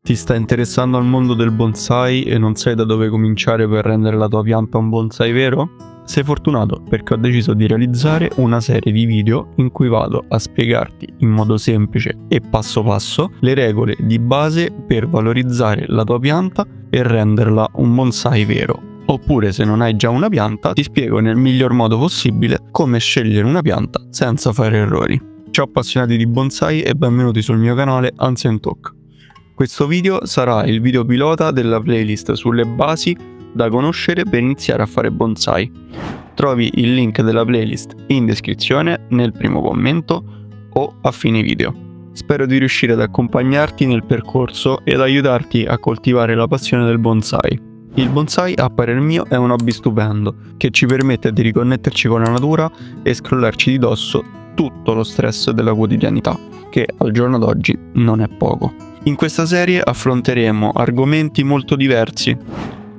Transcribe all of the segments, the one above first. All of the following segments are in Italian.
Ti sta interessando al mondo del bonsai e non sai da dove cominciare per rendere la tua pianta un bonsai vero? Sei fortunato perché ho deciso di realizzare una serie di video in cui vado a spiegarti in modo semplice e passo passo le regole di base per valorizzare la tua pianta e renderla un bonsai vero. Oppure, se non hai già una pianta, ti spiego nel miglior modo possibile come scegliere una pianta senza fare errori. Ciao appassionati di bonsai e benvenuti sul mio canale Ancient Talk. Questo video sarà il video pilota della playlist sulle basi da conoscere per iniziare a fare bonsai. Trovi il link della playlist in descrizione, nel primo commento o a fine video. Spero di riuscire ad accompagnarti nel percorso ed aiutarti a coltivare la passione del bonsai. Il bonsai, a parer mio, è un hobby stupendo che ci permette di riconnetterci con la natura e scrollarci di dosso tutto lo stress della quotidianità, che al giorno d'oggi non è poco. In questa serie affronteremo argomenti molto diversi,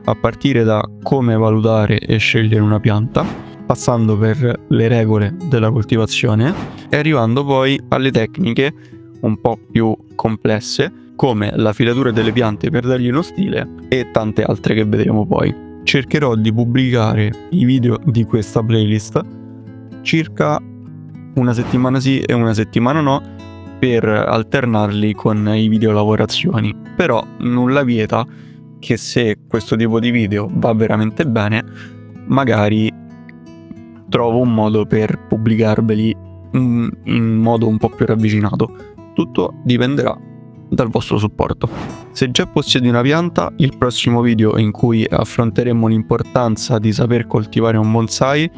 a partire da come valutare e scegliere una pianta, passando per le regole della coltivazione e arrivando poi alle tecniche un po' più complesse, come la filatura delle piante per dargli uno stile e tante altre che vedremo poi. Cercherò di pubblicare i video di questa playlist circa una settimana sì e una settimana no, per alternarli con i video lavorazioni. Però nulla vieta che se questo tipo di video va veramente bene, magari trovo un modo per pubblicarveli in modo un po' più ravvicinato. Tutto dipenderà dal vostro supporto. Se già possiedi una pianta, il prossimo video in cui affronteremo l'importanza di saper coltivare un bonsai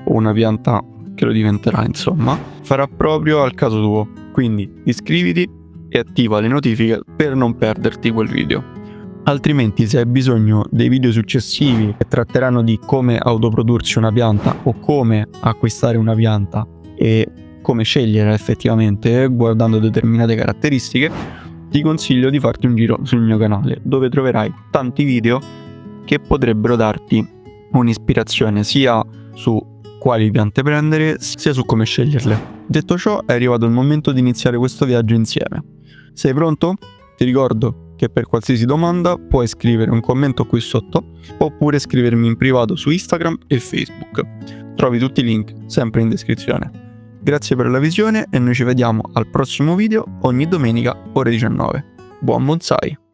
o una pianta che lo diventerà, insomma, farà proprio al caso tuo. Quindi iscriviti e attiva le notifiche per non perderti quel video. Altrimenti, se hai bisogno dei video successivi che tratteranno di come autoprodursi una pianta o come acquistare una pianta e come scegliere effettivamente guardando determinate caratteristiche, ti consiglio di farti un giro sul mio canale, dove troverai tanti video che potrebbero darti un'ispirazione sia su quali piante prendere sia su come sceglierle. Detto ciò, è arrivato il momento di iniziare questo viaggio insieme. Sei pronto? Ti ricordo che per qualsiasi domanda puoi scrivere un commento qui sotto oppure scrivermi in privato su Instagram e Facebook. Trovi tutti i link sempre in descrizione. Grazie per la visione e noi ci vediamo al prossimo video ogni domenica ore 19. Buon bonsai!